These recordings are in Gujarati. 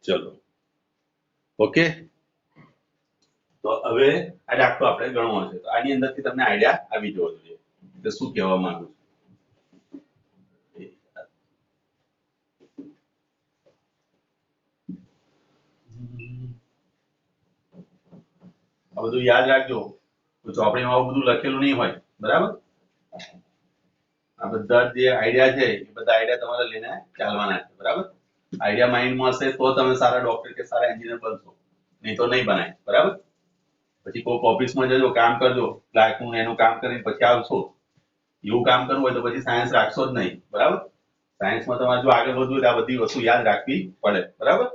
ચલો ઓકે, તો હવે આ દાખલો આપણે ગણવો છે. તો આની અંદરથી તમને આઈડિયા આવી જવો જોઈએ કે શું કહેવા માંગુ છું. આ બધું યાદ રાખજો. તો ચોપડીમાં આવું બધું લખેલું નહીં હોય, બરાબર. આ બધા જે આઈડિયા છે એ બધા આઈડિયા તમારે લઈને ચાલવાના છે, બરાબર. આઈડિયા માઇન્ડમાં હશે તો તમે સારા ડોક્ટર કે સારા એન્જિનિયર બનશો, નહીં તો નહીં બનાય, બરાબર. પછી કોઈક ઓફિસમાં જજો, કામ કરજો, ક્લાર્કનું એનું કામ કરીને પછી આવશો. એવું કામ કરવું હોય તો પછી સાયન્સ રાખશો જ નહીં, બરાબર. સાયન્સમાં તમારે જો આગળ વધવું હોય તો આ બધી વસ્તુ યાદ રાખવી પડે, બરાબર.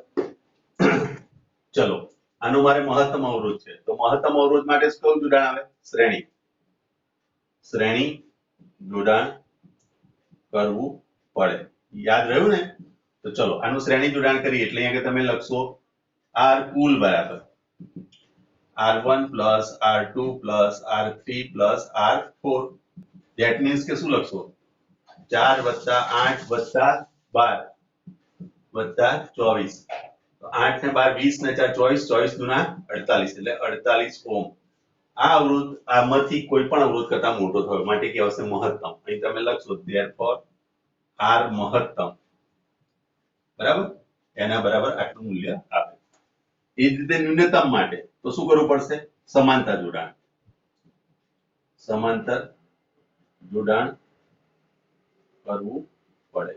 ચલો, આનો મારે મહત્તમ અવરોધ છે. તો મહત્તમ અવરોધ માટે કયું જોડાણ આવે? શ્રેણી. શ્રેણી જોડાણ કરવું પડે. યાદ રહ્યું ને? તો ચલો આનું શ્રેણી જોડાણ કરીએ એટલે અહીંયા તમે લખશો R કુલ બરાબર R1 plus R2 plus R3 plus R4. That means કે શું લખશો? 4 + 8 + 12 + 24. તો 8 ને 12 20 ને 4 24, 24 દુના 48 એટલે 48 ઓહ્મ. આ અવરોધ આમાંથી કોઈ પણ અવરોધ કરતા મોટો થયો માટે કે આવશે મહત્તમ. અહીં તમે લખશો therefore R મહત્તમ, બરાબર. એના બરાબર આટલું મૂલ્ય આવે. એ જ રીતે ન્યૂનતમ માટે તો શું કરવું પડશે? સમાંતર જોડાણ. સમાંતર જોડાણ કરવું પડે.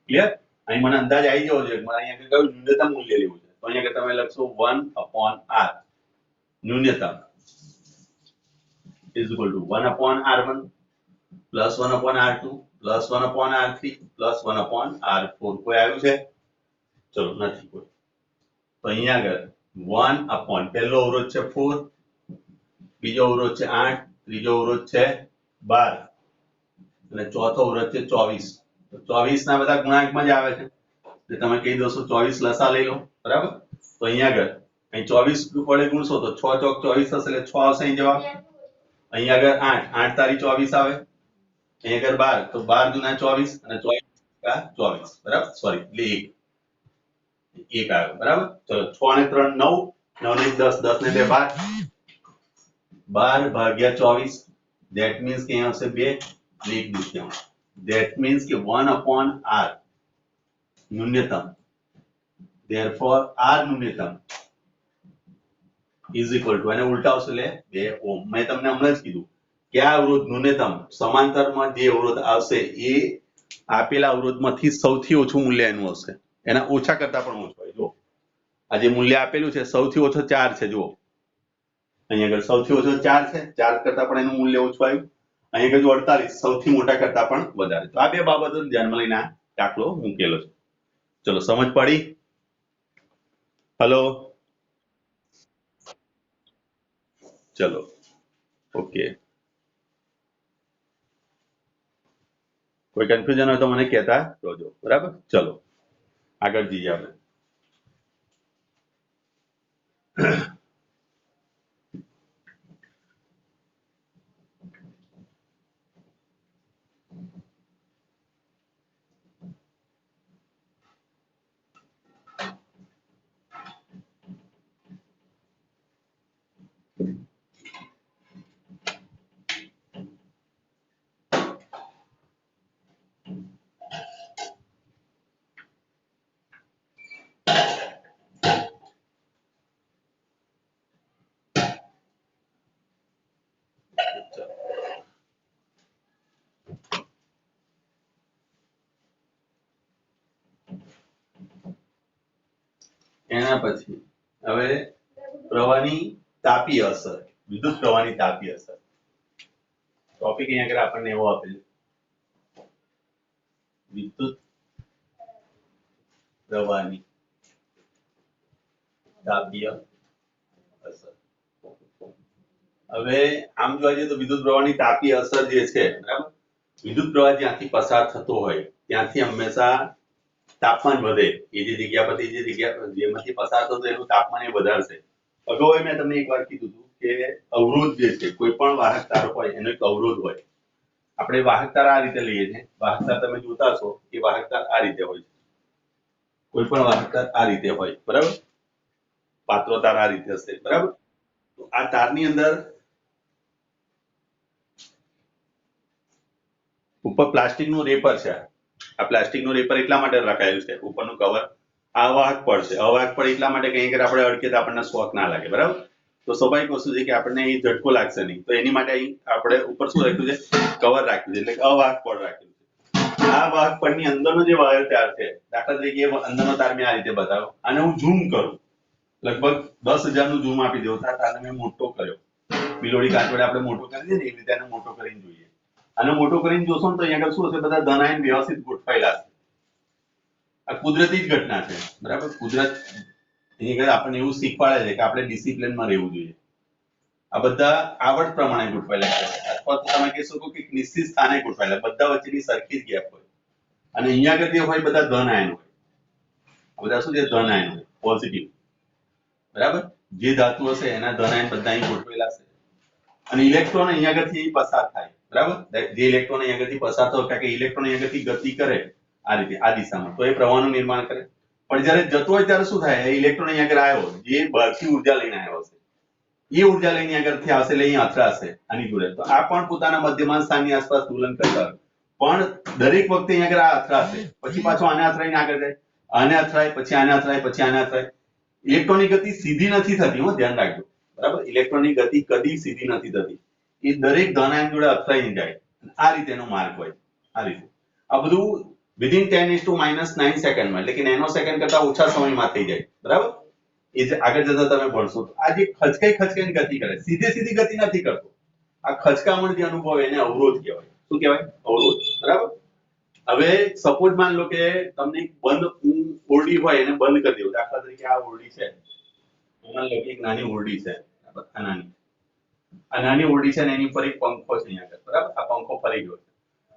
ક્લિયર? અહીં મને અંદાજ આવી જવો જોઈએ મારે અહીંયા કયું ન્યૂનતમ મૂલ્ય લેવું છે. તો અહીંયા તમે લખશો 1/r ન્યૂનતમ is equal to 1/r1 plus 1/r2 plus 1/r3 plus 1/r4. કોઈ આવ્યું છે? ચલો નથી કોઈ. તો અહીંયા આગળ 1 પહેલો અવરોધ છે 4, બીજો અવરોધ છે 8, ત્રીજો અવરોધ છે 12 અને ચોથો અવરોધ છે 24. તો 24 ના બધા ગુણાંકમાં જ આવે છે. એટલે તમે કહી દો 24 લસા લઈ લો, બરાબર. તો અહીંયા આગળ અહીં 24 વડે ગુણશો તો 6 ચોક 24 થશે એટલે 6 આવશે અહીં જવાબ. અહીંયા આગળ 8 તારી 24 આવે. અહીંયા આગળ 12 તો 12 દુના 24 અને 24 બરાબર. સોરી એટલે 1 આવ્યો, બરાબર. ચલો 6 ને 3 9, 9 ને 10, 10 ને 2 12, 12 ભાગ્યા 24. That means કે અહીંયા આવશે 2 1 દુત્યાંશ. That means કે 1/r ન્યૂનતમ. Therefore r ન્યૂનતમ is equal to અને ઉલટાવશો એટલે 2 ઓહ્મ. મેં તમને હમણાં જ કીધું કે આ અવરોધ ન્યૂનતમ સમાંતરમાં જે અવરોધ આવશે એ આપેલા અવરોધમાંથી સૌથી ઓછું મૂલ્ય એનું હશે. એના ઓછા કરતા પણ ઓછું હોય. જો આ જે મૂલ્ય આપેલું છે સૌથી ઓછો 4 છે. જુઓ અહીંયા આગળ સૌથી ઓછો 4 છે, 4 કરતા પણ એનું મૂલ્ય ઓછું આવ્યું. અહીંયા આગળ 48 સૌથી મોટા કરતા પણ વધારે. તો આ બે બાબતોને ધ્યાનમાં લઈને આ દાખલો મૂકેલો છે. ચલો સમજ પડી? હલો, ચલો ઓકે. કોઈ કન્ફ્યુઝન હોય તો મને કહેતા રહેજો, બરાબર. ચલો આગળ જઈએ આપણે. એના પછી હવે પ્રવાહની તાપીય અસર, વિદ્યુત પ્રવાહની તાપીય અસર. ટોપિક અહીંયા આગળ આપણને એવો આપેલ વિદ્યુત પ્રવાહની તાપીય અસર. હવે આમ જોવા જઈએ તો વિદ્યુત પ્રવાહની તાપીય અસર જે છે, બરાબર. વિદ્યુત પ્રવાહ જ્યાંથી પસાર થતો હોય ત્યાંથી હંમેશા તાપમાન વધે. એ જે જગ્યા પરથી જે જગ્યા જેમાંથી પસાર થતો એનું તાપમાન એ વધારશે. અગાઉ મેં તમને એક વાર કીધું હતું કે અવરોધ જે છે કોઈ પણ વાહક તાર હોય એનો એક અવરોધ હોય. આપણે વાહક તાર આ રીતે લઈએ છીએ. વાહક તાર તમે જોતા હશો કે વાહક તાર આ રીતે હોય છે. કોઈ પણ વાહક તાર આ રીતે હોય, બરાબર, પાતળો તાર આ રીતે હશે, બરાબર. તો આ તારની અંદર ઉપર પ્લાસ્ટિકનું રેપર છે. આ પ્લાસ્ટિકનું રેપર એટલા માટે લખાયેલું છે, ઉપરનું કવર અવાહક પડ છે. અવાહક પડ એટલા માટે કે અહીં આપણે અડકે તો આપણને શોક ના લાગે, બરાબર. તો સ્વાભાવિક વસ્તુ છે કે આપણને અહીં ઝટકો લાગશે નહીં, તો એની માટે અહીં આપણે ઉપર શું રાખ્યું છે, કવર રાખ્યું છે, એટલે કે અવાહક પડ રાખ્યું છે. આ વાહક પડની અંદરનો જે વાયર તાર છે, દાખલા તરીકે અંદરનો તાર મેં આ રીતે બતાવ્યો, અને હું ઝૂમ કરું, લગભગ 10,000 નું ઝૂમ આપી દઉં, તારને મેં મોટો કર્યો, બિલોડી કાચ વડે આપણે મોટો કરી દઈએ ને એવી રીતે આને મોટો કરીને જોઈએ. અને મોટો કરીને જોશો ને તો અહીંયા આગળ શું હશે, બધા ધનાયન વ્યવસ્થિત ગોઠવાયેલા છે. આ કુદરતી જ ઘટના છે, બરાબર. કુદરત એની આગળ આપણને એવું શીખવાડે છે કે આપણે ડિસિપ્લિનમાં રહેવું જોઈએ. આ બધા આવડ પ્રમાણે ગોઠવાયેલા છે, અથવા તો તમે કહી શકો કે નિશ્ચિત સ્થાને ગોઠવાયેલા, બધા વચ્ચેની સરખી જ ગેપ હોય. અને અહીંયા આગળ જે હોય બધા ધન આયન હોય, આ બધા શું છે, ધન આયન હોય, પોઝિટિવ, બરાબર. જે ધાતુ હશે એના ધન આયન બધા અહીં ગોઠવેલા છે. અને ઇલેક્ટ્રોન અહીંયા આગળથી પસાર થાય, બરાબર. જે ઇલેક્ટ્રોન અહીંયા આગળથી પસાર થયો, કારણ કે ઇલેક્ટ્રોન અહીંયા આગળથી ગતિ કરે આ રીતે આ દિશામાં, તો એ પ્રવાહનું નિર્માણ કરે. પણ જ્યારે જતો હોય ત્યારે શું થાય, ઇલેક્ટ્રોન અહીંયા આગળ આવ્યો, જે બહારથી ઉર્જા લઈને આવ્યો છે, એ ઉર્જા લઈને આગળથી આવશે, એટલે અહીં અથડાશે આની જોડે. તો આ પણ પોતાના મધ્યમાન સ્થાનની આસપાસ દોલન કરતા, પણ દરેક વખતે અહીં આગળ આ અથડાશે, પછી પાછો આને અથડાઈને આગળ જાય, આને અથડાય, પછી આને અથડાય, પછી આને અથડાય. ઇલેક્ટ્રોનની ગતિ સીધી નથી થતી, ધ્યાન રાખજો, બરાબર. ઇલેક્ટ્રોનની ગતિ કદી સીધી નથી થતી, એ દરેક ધનાયન જોડે અથડાઈને જાય. આ રીતેનો માર્ગ હોય, આ રીતે. આ બધું વિધિન 10⁻⁹ સેકન્ડમાં, એટલે કે નેનો સેકન્ડ કરતા ઓછા સમયમાં થઈ જાય, બરાબર. એ જે આગળ જતા તમે ભણશો, આ જે ખચકાઈ ગતિ કરે, સીધી ગતિ નથી કરતો. આ ખચકામણ જે અનુભવ એને અવરોધ કહેવાય. શું કહેવાય? અવરોધ, બરાબર. હવે સપોઝ માન લો કે તમને બંધ ઓરડી હોય એને બંધ કરી દો. દાખલા તરીકે આ ઓરડી છે, માન લો કે એક નાની ઓરડી છે, બરાબર. આ નાની ઓરડી છે ને એની ઉપર એક પંખો છે અહીંયા આગળ, બરાબર. આ પંખો ફરી ગયો છે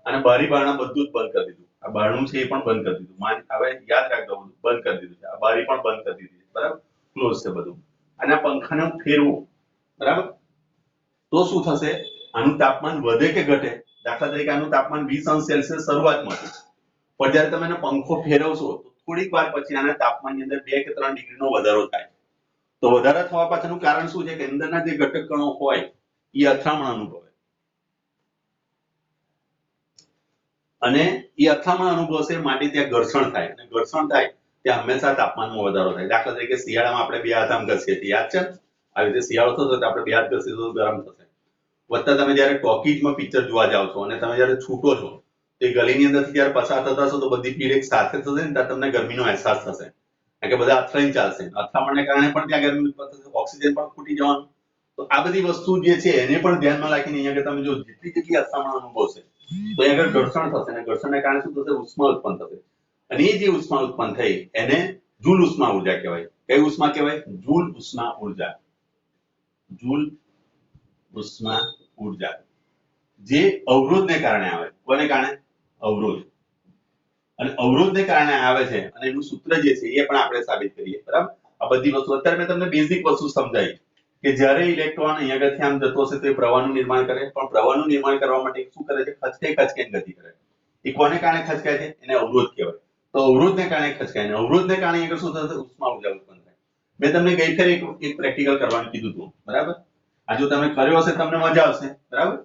અને બારી બારણા બધું જ બંધ કરી દીધું. આ બારણું છે એ પણ બંધ કરી દીધું. હવે યાદ રાખજો, બંધ કરી દીધું છે. આ બારી પણ બંધ કરી દીધી છે, બરાબર. ક્લોઝ છે બધું. અને આ પંખાને હું ફેરવું, બરાબર, તો શું થશે? આનું તાપમાન વધે કે ઘટે? દાખલા તરીકે આનું તાપમાન 20°C શરૂઆતમાં છે, પણ જ્યારે તમે એને પંખો ફેરવશો તો થોડીક વાર પછી આના તાપમાનની અંદર 2 કે 3 ડિગ્રીનો વધારો થાય. તો વધારા થવા પાછળનું કારણ શું છે કે અંદરના જે ઘટક કણો હોય એ અથડામણ અનુભવે, અને એ અથડામણ અનુભવશે માટે ત્યાં ઘર્ષણ થાય, અને ઘર્ષણ થાય ત્યાં હંમેશા તાપમાનમાં વધારો થાય. દાખલા તરીકે શિયાળામાં આપણે બે હાથ આમ ઘસીએ છીએ, યાદ છે? આ રીતે શિયાળો થતો તો આપણે બે હાથ ઘસીએ તો ગરમ થશે. વત્તા તમે જ્યારે ટોકીઝમાં પિક્ચર જોવા જાઓ છો અને તમે જ્યારે છૂટો છો તો એ ગલીની અંદરથી જ્યારે પસાર થતા છો તો બધી ભીડ એક સાથે થશે ને ત્યારે તમને ગરમીનો અહેસાસ થશે, કારણ કે બધા અથડાઈને ચાલશે. અથડામણને કારણે પણ ત્યાં ગરમી ઉત્પન્ન થશે, ઓક્સિજન પણ ખૂટી જવાનું. તો આ બધી વસ્તુ જે છે એને પણ ધ્યાનમાં રાખીને અહીંયા આગળ તમે જો જેટલી અથડામણ અનુભવશે તો અહીંયા આગળ ઘર્ષણ થશે, અને ઘર્ષણને કારણે શું થશે? ઉષ્મા ઉત્પન્ન થશે. અને એ જે ઉષ્મા ઉત્પન્ન થઈ એને જૂલ ઉષ્મા ઉર્જા કહેવાય. કઈ ઉષ્મા કહેવાય? જૂલ ઉષ્મા ઉર્જા. જૂલ ઉષ્મા ઉર્જા જે અવરોધને કારણે આવે. કોને કારણે? અવરોધ. અને અવરોધને કારણે આવે છે, અને એનું સૂત્ર જે છે એ પણ આપણે સાબિત કરીએ, બરાબર. આ બધી વસ્તુ અત્યારે મેં તમને બેઝિક વસ્તુ સમજાવી કે જ્યારે ઇલેક્ટ્રોન અહીંયા આગળથી આમ જતો હશે તો એ પ્રવાહનું નિર્માણ કરે, પણ પ્રવાહનું નિર્માણ કરવા માટે શું કરે છે? ખચકાઈને ગતિ કરે. એ કોને કારણે ખચકાય છે? એને અવરોધ કહેવાય. તો અવરોધને કારણે ખચકાય, અને અવરોધને કારણે આગળ શું થશે? ઉષ્મા ઉર્જા ઉત્પન્ન થાય. મેં તમને ગઈ ફેર એક પ્રેક્ટિકલ કરવાનું કીધું હતું, બરાબર. આ જો તમે કર્યો હશે તમને મજા આવશે, બરાબર.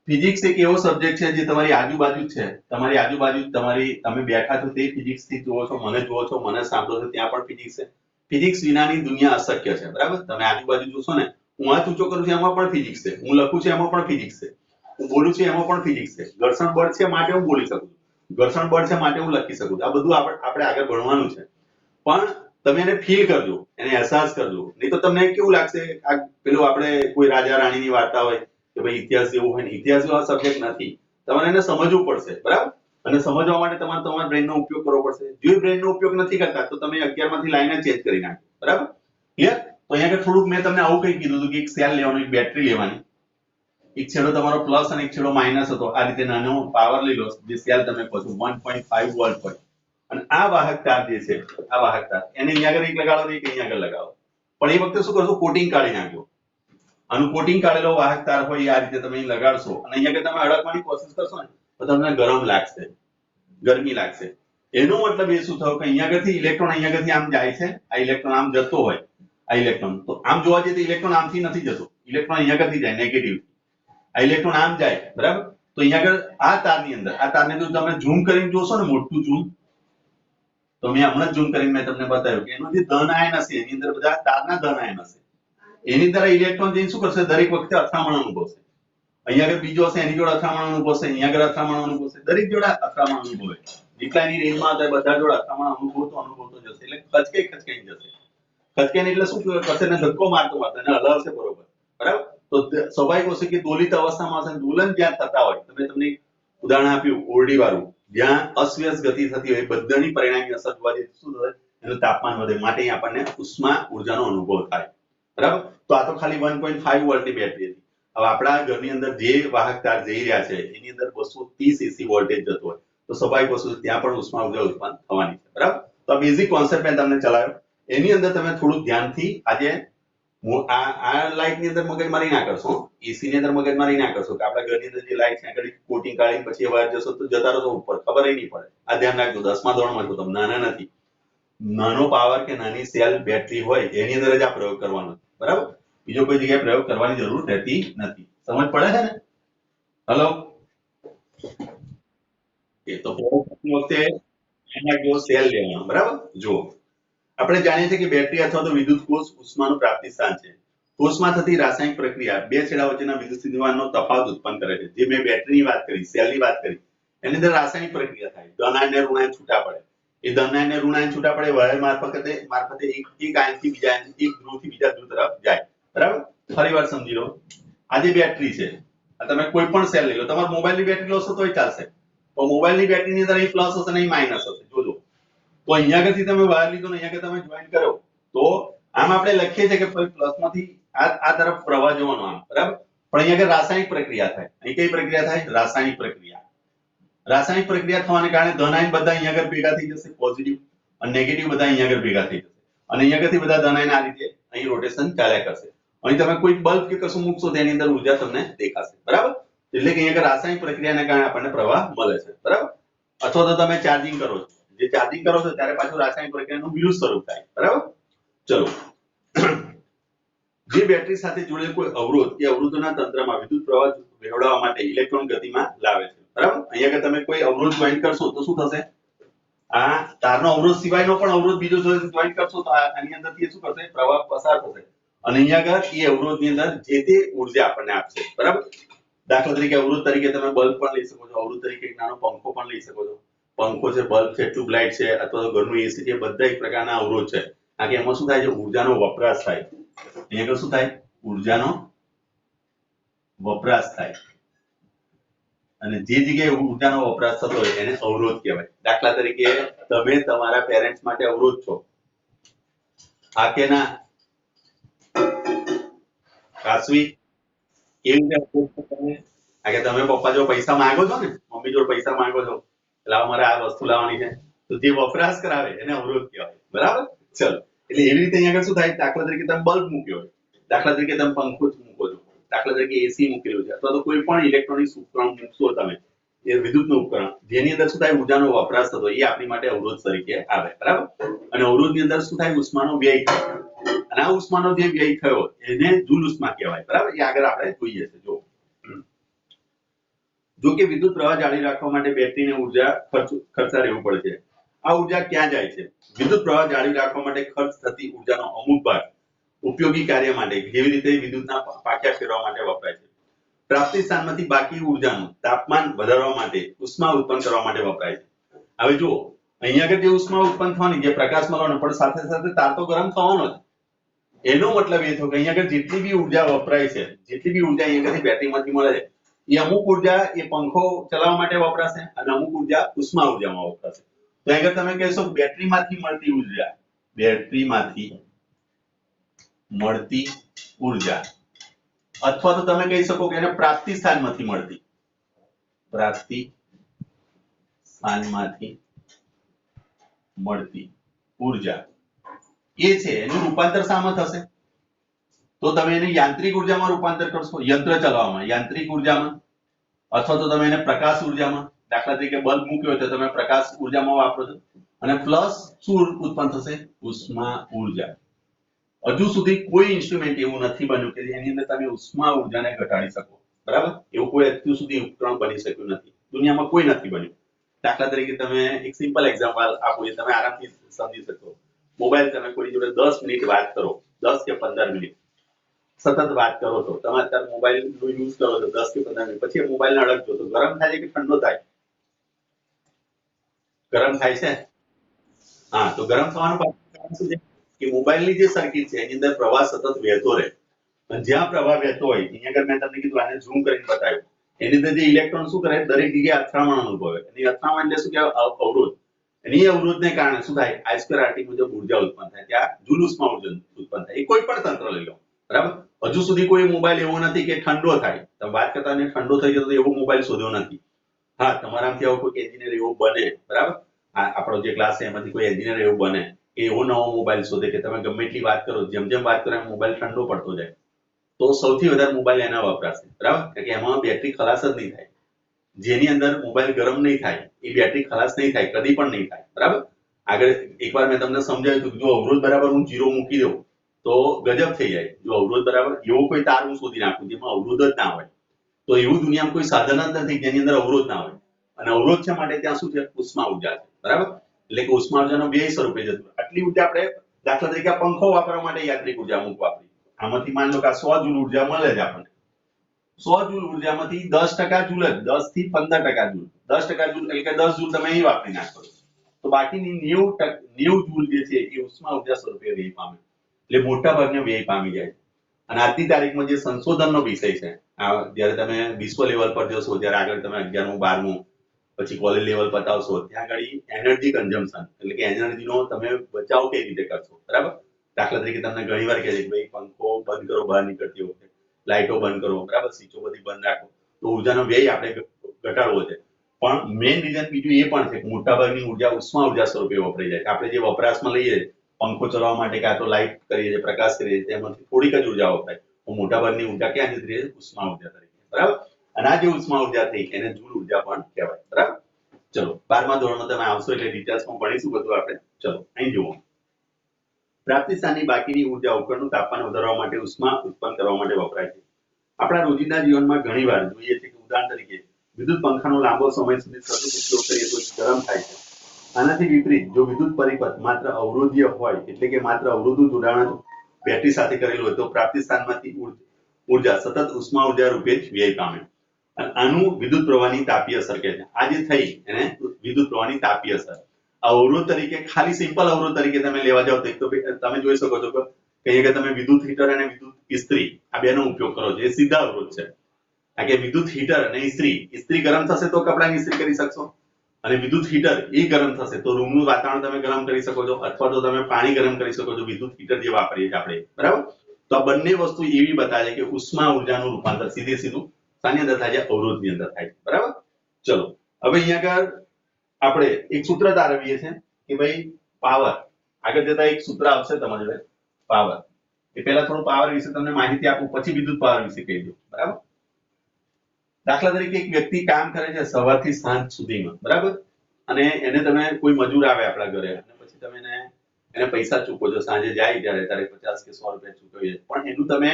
ફિઝિક્સ એક એવો સબ્જેક્ટ છે જે તમારી આજુબાજુ છે, તમારી આજુબાજુ તમે બેઠા છો તે ફિઝિક્સ થી જુઓ છો, મને સાંભળો છો, ત્યાં પણ ફિઝિક્સ છે. ફિઝિક્સ વિનાની દુનિયા અશક્ય છે, બરાબર. તમે આજુબાજુ જોશો ને, હું હાથ ઊંચો કરું છું એમાં પણ ફિઝિક્સ છે, હું લખું છું એમાં પણ ફિઝિક્સ છે, હું બોલું છું એમાં પણ ફિઝિક્સ છે. ઘર્ષણ બળ છે માટે હું બોલી શકું છું, ઘર્ષણ બળ છે માટે હું લખી શકું છું. આ બધું આપણે આગળ ભણવાનું છે, પણ તમે એને ફીલ કરજો, એને અહેસાસ કરજો. નહીં તો તમને કેવું લાગશે, આ પેલું આપણે કોઈ રાજા રાણીની વાર્તા હોય કે ભાઈ ઇતિહાસ જેવું હોય ને, ઇતિહાસ જેવો સબ્જેક્ટ નથી. તમારે એને સમજવું પડશે, બરાબર. અને સમજવા માટે તમારે તમારા બ્રેનનો ઉપયોગ કરવો પડશે. જો બ્રેનનો ઉપયોગ નથી કરતા તો તમે 11 માંથી લાઈન ચેન્જ કરી નાખો, બરાબર. ક્લિયર? તો અહીંયા થોડુંક મેં તમને આવું કઈ કીધું હતું કે એક સેલ લેવાનું, એક બેટરી લેવાની, એક છેડો તમારો પ્લસ અને એક છેડો માઇનસ હતો. આ રીતે નાનો પાવર લઈ લો, જે સેલ તમે કહો છો 1.5 વોલ્ટ હોય. અને આ વાહક તાર જે છે, આ વાહક તાર એને અહીંયા આગળ એક લગાડો, એક અહીંયા આગળ લગાવો. પણ એ વખતે શું કરશો? કોટિંગ કાઢી નાખજો. આનું કોટિંગ કાઢેલો વાહક તાર હોય આ રીતે તમે લગાડશો, અને અહીંયા આગળ તમે અડકવાની કોશિશ કરશો ને તો તમને ગરમ લાગશે, ગરમી લાગશે. એનો મતલબ એ શું થયો કે અહીંયા આગળથી ઇલેક્ટ્રોન અહીંયા આગળથી આમ જાય છે, આ ઇલેક્ટ્રોન આમ જતો હોય, આ ઇલેક્ટ્રોન તો આમ જોવા જઈએ તો ઇલેક્ટ્રોન આમથી નથી જતો, ઇલેક્ટ્રોન અહીંયા આગળથી જાય નેગેટિવ, આ ઇલેક્ટ્રોન આમ જાય, બરાબર? તો અહીંયા આગળ આ તારની અંદર, આ તારને જો તમે ઝૂમ કરીને જોશો ને, મોટું ઝૂમ, તો મેં હમણાં ઝૂમ કરીને મેં તમને બતાવ્યું કે એનું જે ધન આયન હશે એની અંદર બધા તારના ધન આયન હશે, એની અંદર ઇલેક્ટ્રોન જઈને શું કરશે, દરેક વખતે અથડામણ અનુભવશે. અહીંયા આગળ બીજો હશે એની જોડે અથડામણ અનુભવશે, અહીંયા આગળ અથડામણ અનુભવશે, દરેક જોડે અથડામણ અનુભવે. જેટલા એની રેન્જમાં હતા બધા જોડે અથડામણ અનુભવતો જશે, એટલે ખચકાઈ જશે. ખચકાઈને એટલે શું કરશે ને, ધક્કો મારતો એને હલાવશે, બરોબર? બરાબર? તો સ્વાભાવિક હશે કે દોલિત અવસ્થામાં હશે, દોલન જ્યાં થતા હોય, તમને ઉદાહરણ આપ્યું ઓરડી વાળું, જ્યાં અસ્વ્યસ્ત ગતિ થતી હોય, બધાની પરિણામી અસર જોવા જઈએ શું થાય, એનું તાપમાન વધે, માટે આપણને ઉષ્મા ઉર્જાનો અનુભવ થાય, બરાબર? તો આ તો ખાલી 1.5 વોલ્ટની બેટરી હતી. હવે આપણા ઘરની અંદર જે વાહક તાર જઈ રહ્યા છે એની અંદર 230 એસી વોલ્ટેજ જતો હોય, તો સ્વાભાવિક વસ્તુ ત્યાં પણ ઉષ્મા ઉર્જા ઉત્પન્ન થવાની છે, બરાબર? તો આ બેઝિક કોન્સેપ્ટ મેં તમને ચલાવ્યો. એની અંદર તમે થોડું ધ્યાનથી આજે આ લાઇટ ની અંદર મગજમારી ના કરશો, એસી ની અંદર મગજમારી ના કરશો કે આપણા ઘરની અંદર જે લાઇટ છે આગળ કોટિંગ કાઢીને પછી વાયર જશો તો જતા રહો ઉપર, ખબર નહીં પડે. આ ધ્યાન રાખજો, 10મા ધોરણમાં છો તમે, નાના નથી. નાનો પાવર કે નાની સેલ બેટરી હોય એની અંદર જ આ પ્રયોગ કરવાનો, બરાબર? બીજો કોઈ જગ્યાએ પ્રયોગ કરવાની જરૂર રહેતી નથી. સમજ પડે છે ને? હલો, તો વખતે એના જો સેલ લેવાનો, બરાબર? જો આપણે જાણીએ છીએ કે બેટરી અથવા તો વિદ્યુત કોષ ઉષ્માનું પ્રાપ્તિ સ્થાન છે. કોષમાં થતી રાસાયણિક પ્રક્રિયા બે છેડા વચ્ચેના વિદ્યુત સ્થિતિમાનનો તફાવત ઉત્પન્ન કરે છે. જે મેં બેટરીની વાત કરી, સેલની વાત કરી, એની અંદર રાસાયણિક પ્રક્રિયા થાય, ધન આયન ને ઋણ આયન છૂટા પડે. એ ધન આયન ને ઋણ આયન છૂટા પડે વાયર મારફતે એક આયનથી બીજા આયન, એક ધ્રુવથી બીજા ધ્રુવ તરફ જાય, બરાબર? ફરીવાર સમજી લો, આ જે બેટરી છે, આ તમે કોઈ પણ સેલ લઈ લો, તમારા મોબાઈલની બેટરી લો છો તોય ચાલશે, તો મોબાઈલની બેટરીની અંદર અહીં પ્લસ હશે ને અહીં માઇનસ હશે, જોજો. તો અહીંયા આગળથી તમે વાયર લીધો ને અહીંયા આગળ તમે જોઈન કરો, તો આમ આપણે લખીએ છીએ કે પ્લસ માંથી આ તરફ પ્રવાહ જવાનો આમ, બરાબર? પણ અહીંયા આગળ રાસાયણિક પ્રક્રિયા થાય. અહીં કઈ પ્રક્રિયા થાય? રાસાયણિક પ્રક્રિયા. રાસાયણિક પ્રક્રિયા થવાને કારણે ધન આયન બધા અહીંયા આગળ ભેગા થઈ જશે, પોઝિટિવ, અને નેગેટિવ બધા અહીંયા આગળ ભેગા થઈ જશે, અને અહીંયા આગળથી બધા ધન આયન આ રીતે અહીં રોટેશન ચાલ્યા કરશે. અહીં તમે કોઈ બલ્બ કે કશું મૂકશો તેની અંદર ઉર્જા તમને દેખાશે, બરાબર? એટલે કે અહીંયા આગળ રાસાયણિક પ્રક્રિયાના કારણે આપણને પ્રવાહ મળે છે, બરાબર? અથવા તો તમે ચાર્જિંગ કરો છો, જે ચાર્જિંગ કરો છો ત્યારે પાછું રાસાયણિક પ્રક્રિયાનું વિરુદ્ધ સ્વરૂપ થાય, બરાબર? ચલો, જે બેટરી સાથે જોડેલ કોઈ અવરોધ કે અવરોધોના તંત્રમાં વિદ્યુત પ્રવાહ વહેવડાવવા માટે ઇલેક્ટ્રોન ગતિમાં લાવે છે, બરાબર? અહીંયા આગળ તમે કોઈ અવરોધ જોઈન કરશો તો શું થશે? આ તારનો અવરોધ સિવાયનો પણ અવરોધ બીજો જોઈન કરશો તો આની અંદરથી શું કરશે? પ્રવાહ પસાર થશે, અને અહીંયા આગળ એ અવરોધની અંદર જે તે ઉર્જા આપણને આપશે, બરાબર? દાખલા તરીકે અવરોધ તરીકે તમે બલ્બ પણ લઈ શકો છો, અવરોધ તરીકે એક નાનો પંખો પણ લઈ શકો છો. પંખો છે, બલ્બ છે, ટ્યુબલાઇટ છે, અથવા તો ઘરનું એસી છે, બધા એક પ્રકારના અવરોધ છે. કારણ કે એમાં શું થાય છે? ઉર્જાનો વપરાશ થાય. અહીંયા આગળ શું થાય? ઉર્જાનો વપરાશ થાય, અને જે જગ્યાએ ઉર્જાનો વપરાશ થતો હોય એને અવરોધ કહેવાય. દાખલા તરીકે તમે તમારા પેરેન્ટ્સ માટે અવરોધ છો, આ કે ના? કાશવી, કેવી રીતે અવરોધ છો તમે? કારણ કે તમે પપ્પા જો પૈસા માંગો છો ને, મમ્મી જોડે પૈસા માંગો છો, લાવો મારે આ વસ્તુ લાવવાની છે, તો જે વપરાશ કરાવે એને અવરોધ કહેવાય, બરાબર? ચલો, એટલે એવી રીતે અહીંયા આગળ શું થાય? દાખલા તરીકે તમે બલ્બ મૂક્યો હોય, દાખલા તરીકે તમે પંખો મૂકો છો, દાખલા તરીકે એસી મૂકેલું છે, અથવા તો કોઈ પણ ઇલેક્ટ્રોનિક ઉપકરણ મૂકશો તમે, એ વિદ્યુતનું ઉપકરણ જેની અંદર શું થાય? ઉર્જાનો વપરાશ થતો, એ આપણી માટે અવરોધ તરીકે આવે, બરાબર? અને અવરોધની અંદર શું થાય? ઉષ્માનો વ્યય થાય, અને આ ઉષ્માનો જે વ્યય થયો એને જૂલ ઉષ્મા કહેવાય, બરાબર? એ આગળ આપણે જોઈએ છે. જો કે વિદ્યુત પ્રવાહ જાળવી રાખવા માટે બેટરીને ઉર્જા ખર્ચા રહેવું પડે છે. આ ઉર્જા ક્યાં જાય છે? વિદ્યુત પ્રવાહ જાળવી રાખવા માટે ખર્ચ થતી ઉર્જાનો અમુક ભાગ ઉપયોગી કાર્ય માટે, જેવી રીતે વિદ્યુતના પાટિયા ફેરવા માટે વપરાય છે. પ્રાપ્તિ સ્થાનમાંથી બાકી ઉર્જાનું તાપમાન વધારવા માટે, ઉષ્મા ઉત્પન્ન કરવા માટે વપરાય છે. હવે જુઓ, અહીંયા આગળ જે ઉષ્મા ઉત્પન્ન થવાની, જે પ્રકાશ મળવાનો, પણ સાથે સાથે તાર તો ગરમ થવાનો જ. એનો મતલબ એ થયો કે અહીંયા આગળ જેટલી બી ઉર્જા વપરાય છે, જેટલી બી ઉર્જા અહીંયા આગળથી બેટરીમાંથી મળે છે, એ અમુક ઉર્જા એ પંખો ચલાવવા માટે વપરાશે, અને અમુક ઉર્જા ઉષ્મા ઉર્જામાં વપરાશે. તો આગળ તમે કહેશો બેટરીમાંથી મળતી ઉર્જા, બેટરીમાંથી મળતી ઉર્જા, અથવા તો તમે કહી શકો કે એને પ્રાપ્તિ સ્થાનમાંથી મળતી, પ્રાપ્તિ સ્થાનમાંથી મળતી ઉર્જા એ છે, એનું રૂપાંતર શામાં થશે? તો તમે એને યાંત્રિક ઉર્જામાં રૂપાંતર કરશો, યંત્ર ચલાવવામાં યાંત્રિક ઉર્જામાં, અથવા તો તમે એને પ્રકાશ ઉર્જામાં, દાખલા તરીકે બલ્બ મૂક્યો તો તમે પ્રકાશ ઉર્જામાં વાપરો છો અને પ્લસ શું ઉત્પન્ન થશે ઉષ્મા ઉર્જા હજુ સુધી કોઈ ઇન્સ્ટ્રુમેન્ટ એવું નથી બન્યું કે જેની અંદર તમે ઉષ્મા ઉર્જાને ઘટાડી શકો બરાબર એવું કોઈ અત્યાર સુધી ઉપકરણ બની શક્યું નથી દુનિયામાં કોઈ નથી બન્યું દાખલા તરીકે તમે એક સિમ્પલ એક્ઝામ્પલ આપો એ તમે આરામથી સમજી શકો મોબાઈલ તમે કોઈ જોડે 10 મિનિટ વાત કરો 10 કે 15 મિનિટ સતત વાત કરો તો તમે અત્યારે મોબાઈલ નો યુઝ કરો છો 10 કે 15 મિનિટ પછી મોબાઈલ ને અડકજો તો ગરમ થાય છે કે ઠંડો થાય ગરમ થાય છે હા તો ગરમ થવાનું કારણ શું છે કે મોબાઈલની જે સર્કિટ છે એની અંદર પ્રવાહ સતત વહેતો રહે અને જ્યાં પ્રવાહ વહેતો હોય અહીંયા આગળ મેં તમને કીધું આને ઝૂમ કરીને બતાવ્યું એની અંદર જે ઇલેક્ટ્રોન શું કરે દરેક જગ્યાએ અથડામણ અનુભવે એની અથડામણ એટલે શું કહેવાય અવરોધ એની અવરોધને કારણે શું થાય I2RT મુજબ ઉર્જા ઉત્પન્ન થાય ત્યાં જૂલ ઉષ્મા ઉર્જા ઉત્પન્ન થાય એ કોઈ પણ તંત્ર લઈ લો બરાબર હજુ સુધી કોઈ મોબાઈલ એવો નથી કે ઠંડો થાય તમે વાત કરતા ઠંડો થઈ જતો એવો મોબાઈલ શોધ્યો નથી હા તમારામાંથી આવો કોઈ એન્જિનિયર એવો બને બરાબર આપણો જે ક્લાસ છે એમાંથી કોઈ એન્જિનિયર એવું બને કે એવો નવો મોબાઈલ શોધે કે તમે ગમે એટલી વાત કરો જેમ જેમ વાત કરો એમ મોબાઈલ ઠંડો પડતો જાય તો સૌથી વધારે મોબાઈલ એના વપરાશે બરાબર કારણ કે એમાં બેટરી ખલાસ જ નહીં થાય જેની અંદર મોબાઈલ ગરમ નહીં થાય એ બેટરી ખલાસ નહીં થાય કદી પણ નહીં થાય બરાબર આગળ એકવાર મેં તમને સમજાવ્યું હતું જો અવરોધ બરાબર હું 0 મૂકી દઉં તો ગજબ થઈ જાય જો અવરોધ બરાબર એવો કોઈ તાર હું શોધી નાખું જેમાં અવરોધ જ ના હોય તો એવું દુનિયામાં કોઈ સાધન જ નથી જેની અંદર અવરોધ ના હોય અને અવરોધ છે માટે ત્યાં શું છે ઉષ્મા ઉર્જા છે બરાબર એટલે કે ઉષ્મા ઉર્જાનો વ્યય સ્વરૂપે જતું આટલી ઉર્જા આપણે દાખલા તરીકે પંખો વાપરવા માટે યાંત્રિક ઉર્જા અમુક વાપરી આમાંથી માની લો કે 100 જૂલ ઉર્જા મળે છે આપણને 100 જૂલ ઉર્જામાંથી 10% જૂલ જ 10 થી 15% જૂલ 10% જૂલ એટલે કે 10 જૂલ તમે અહીં વાપરી નાખો તો બાકીની 90 જૂલ જે છે એ ઉષ્મા ઉર્જા સ્વરૂપે વ્યય પામે એટલે મોટા ભાગનો વ્યય પામી જાય અને આજની તારીખમાં જે સંશોધનનો વિષય છે જ્યારે તમે વિશ્વ લેવલ પર જશો જ્યારે આગળ તમે 11મું 12મું પછી કોલેજ લેવલ પતાવશો ત્યાં આગળ એનર્જી કન્ઝમ્પશન એટલે કે એનર્જીનો તમે બચાવ કઈ રીતે કરશો બરાબર દાખલા તરીકે તમને ઘણીવાર કહે છે કે ભાઈ પંખો બંધ કરો બહાર નીકળતી વખતે લાઇટો બંધ કરો બરાબર સ્વિચો બધી બંધ રાખો તો ઉર્જાનો વ્યય આપણે ઘટાડવો છે પણ મેઇન રીઝન બીજું એ પણ છે કે મોટાભાગની ઉર્જા ઉષ્મા ઉર્જા સ્વરૂપે વપરાઈ જાય આપણે જે વપરાશમાં લઈએ પંખો ચલાવવા માટે કાં તો લાઇટ કરીએ છીએ પ્રકાશ કરીએ છીએ તેમાંથી થોડીક જ ઉર્જા વપરાય તો મોટાભાગની ઉર્જા ક્યાં જતી રહે ઉષ્મા ઉર્જા તરીકે બરાબર અને આ જે ઉષ્મા ઉર્જા થઈ એને જૂલ ઉર્જા પણ કહેવાય બરાબર ચલો 12મા ધોરણમાં તમે આવશો એટલે ડિટેલ્સમાં ભણીશું બધું આપણે ચલો અહીં જુઓ પ્રાપ્તિ સ્થાનની બાકીની ઉર્જા ઉપકરણનું તાપમાન વધારવા માટે ઉષ્મા ઉત્પન્ન કરવા માટે વપરાય છે આપણા રોજિંદા જીવનમાં ઘણીવાર જોઈએ છે કે ઉદાહરણ તરીકે વિદ્યુત પંખાનો લાંબો સમય સુધી સતત ઉપયોગ કરીએ તો ગરમ થાય છે આનાથી વિપરીત જો વિદ્યુત પરિપથ માત્ર અવરોધીય હોય એટલે કે માત્ર અવરોધનું જોડાણ બેટરી સાથે કરેલું હોય તો પ્રાપ્તિ સ્થાનમાંથી ઉર્જા સતત ઉષ્મા ઉર્જા રૂપે જ વ્યય પામે અને આનું વિદ્યુત પ્રવાહની તાપીય અસર કહે છે આ જે થઈ એને વિદ્યુત પ્રવાહની તાપીય અસર અવરોધ તરીકે ખાલી સિમ્પલ અવરોધ તરીકે તમે લેવા જાવ તો તમે જોઈ શકો છો કે કહીએ કે તમે વિદ્યુત હીટર અને વિદ્યુત ઇસ્ત્રી આ બેનો ઉપયોગ કરો છો એ સીધા અવરોધ છે કારણ કે વિદ્યુત હીટર અને ઇસ્ત્રી ગરમ થશે તો કપડાની ઇસ્ત્રી કરી શકશો અને વિદ્યુત હીટર એ ગરમ થશે તો રૂમનું વાતાવરણ તમે ગરમ કરી શકો છો અથવા તો તમે પાણી ગરમ કરી શકો છો વિદ્યુત હીટર જે વાપરીએ છીએ આપણે બરાબર તો આ બંને વસ્તુ એવી બતાવે છે કે ઉષ્મા ઉર્જાનું રૂપાંતર સીધું શાની અંદર થાય છે અવરોધની અંદર થાય છે બરાબર ચલો હવે અહીંયા આગળ આપણે એક સૂત્ર તારવીએ છીએ કે ભાઈ પાવર આગળ જતા એક સૂત્ર આવશે તમારી જોડે પાવર એ પહેલા થોડું પાવર વિશે તમને માહિતી આપું પછી વિદ્યુત પાવર વિશે કહી દઉં બરાબર દાખલા તરીકે એક વ્યક્તિ કામ કરે છે સવારથી સાંજ સુધીમાં બરાબર અને એને તમે કોઈ મજૂર આવે આપણા ઘરે અને પછી તમે એને પૈસા ચૂકવો છો સાંજે જાય ત્યારે 50 કે 100 રૂપિયા ચૂકવીએ પણ એનું તમે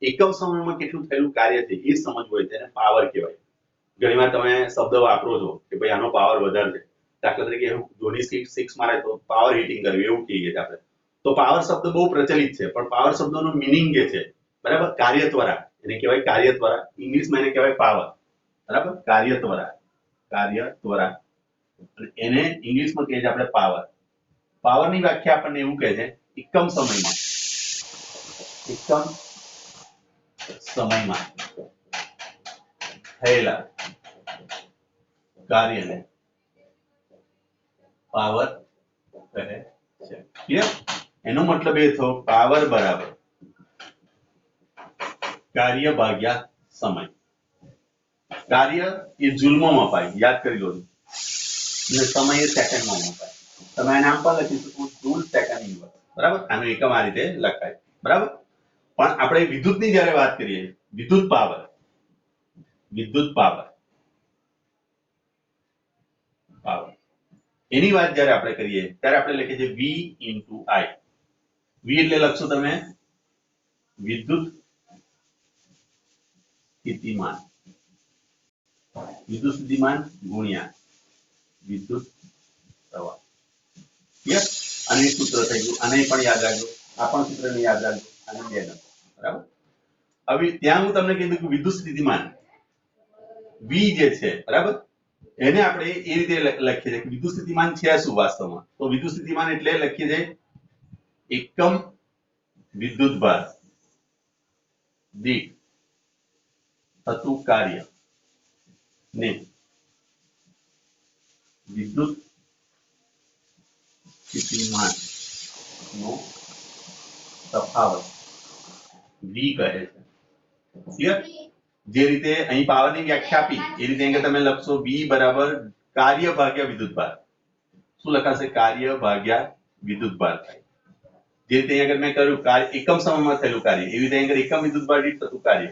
એકમ સમયમાં કેટલું થયેલું કાર્ય છે એ સમજવું હોય તેને પાવર કહેવાય ઘણીવાર તમે શબ્દ વાપરો છો કે ભાઈ આનો પાવર વધારે છે દાખલા તરીકે ધોની 6 મારે તો પાવર હિટિંગ કરવી એવું કહીએ છીએ આપણે તો પાવર શબ્દ બહુ પ્રચલિત છે પણ પાવર શબ્દનો મિનિંગ જે છે બરાબર કાર્યત્વરા એને કહેવાય કાર્યત્વરા ઇંગ્લિશમાં એને કહેવાય પાવર બરાબર કાર્યત્વરા અને એને ઇંગ્લિશમાં કહીએ છીએ આપણે પાવરની વ્યાખ્યા આપણને એવું કહે છે એકમ સમયમાં થયેલા કાર્યને પાવર કહે છે ક્લિયર એનો મતલબ એ થયો પાવર બરાબર કાર્ય ભાગ્યા સમય કાર્ય એ જૂલમાં મપાય યાદ કરી લો અને સમય એ સેકન્ડમાં મપાય તમે આ નામ પણ લખી શકો જૂલ સેકન્ડ ઇન્વર્સ બરાબર આનો એકમ આ રીતે લખાય બરાબર પણ આપણે વિદ્યુતની જ્યારે વાત કરીએ વિદ્યુત પાવર પાવર એની વાત જ્યારે આપણે કરીએ ત્યારે આપણે લખીએ છીએ v into i v એટલે લખશો તમે વિદ્યુત સ્થિતિમાન ગુણ્યા વિદ્યુત પ્રવાહ ક્લિયર અને સૂત્ર થઈ ગયું આને પણ યાદ રાખજો આ પણ સૂત્રને યાદ રાખજો અને બે નંબર બરાબર હવે ત્યાં હું તમને કીધું કે વિદ્યુત સ્થિતિમાન v જે છે બરાબર એને આપણે એ રીતે લખીએ છીએ કે વિદ્યુત સ્થિતિમાન છે શું વાસ્તવમાં તો વિદ્યુત સ્થિતિમાન એટલે લખીએ છીએ એકમ વિદ્યુતભાર દીઠ થતું કાર્ય ને વિદ્યુત સ્થિતિમાન નો તફાવત v કહે છે ક્લિયર જે રીતે અહીં પાવરની વ્યાખ્યા આપી એ રીતે અહીં તમે લખશો v બરાબર કાર્ય ભાગ્યા વિદ્યુતભાર શું લખાશે કાર્ય ભાગ્યા વિદ્યુતભાર થાય જે રીતે અહીં મેં કર્યું કાર્ય એકમ સમયમાં થયેલું કાર્ય એવી રીતે અહીં એકમ વિદ્યુતભાર દીઠ થતું કાર્ય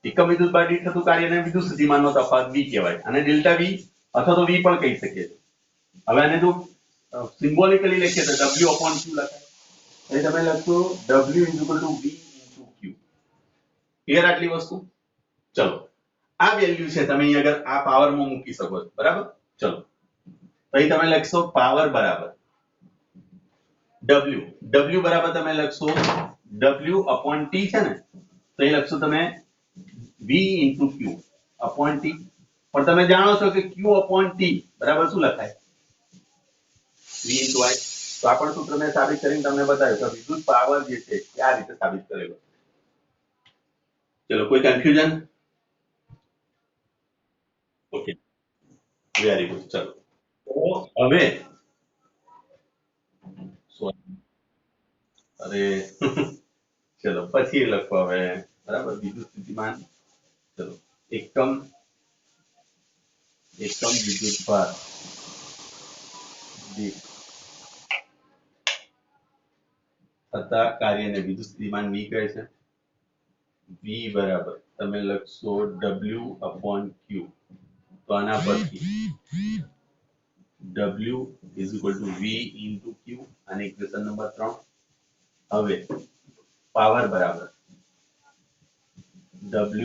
એકમ વિદ્યુતભાર દીઠ થતું કાર્યને વિદ્યુત સ્થિતિમાનનો તફાવત v કહેવાય અને ડેલ્ટા v અથવા તો v પણ કહી શકીએ હવે આને જો સિમ્બોલિકલી લખીએ તો w upon q લખાય અહીં તમે લખશો w = v * q ક્લિયર આટલી વસ્તુ ચલો આ વેલ્યુ છે તમે અહીં આગળ આ પાવરમાં મૂકી શકો છો બરાબર ચલો અહીં તમે લખશો પાવર બરાબર w બરાબર તમે લખશો w upon t છે ને તો અહીં લખશો તમે v * q upon t પણ તમે જાણો છો કે q upon t બરાબર શું લખાય v * i તો આ પણ સૂત્ર મેં સાબિત કરીને તમને બતાવ્યું કે વિદ્યુત પાવર જે છે એ આ રીતે સાબિત કરેલો ચલો કોઈ કન્ફ્યુઝન ઓકે વેરી ગુડ ચલો તો હવે અરે ચલો પછી લખો હવે બરાબર વિદ્યુત સ્થિતિમાન ચલો એકમ વિદ્યુતભાર દીઠ થતા કાર્યને વિદ્યુત સ્થિતિમાન v કહે છે v બરાબર તમે લખશો w upon q તો આના પરથી w = v * q અને ઇક્વેશન નંબર 3 હવે પાવર બરાબર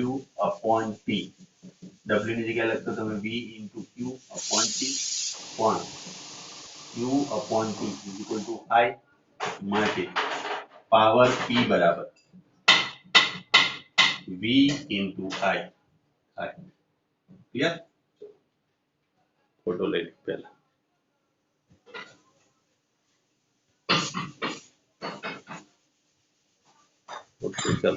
w upon t w ની જગ્યાએ લખશો તમે v * q upon t પણ q upon t = i માટે પાવર p બરાબર v * i ક્લિયર ફોટો લઈ પહેલા ઓકે ચલો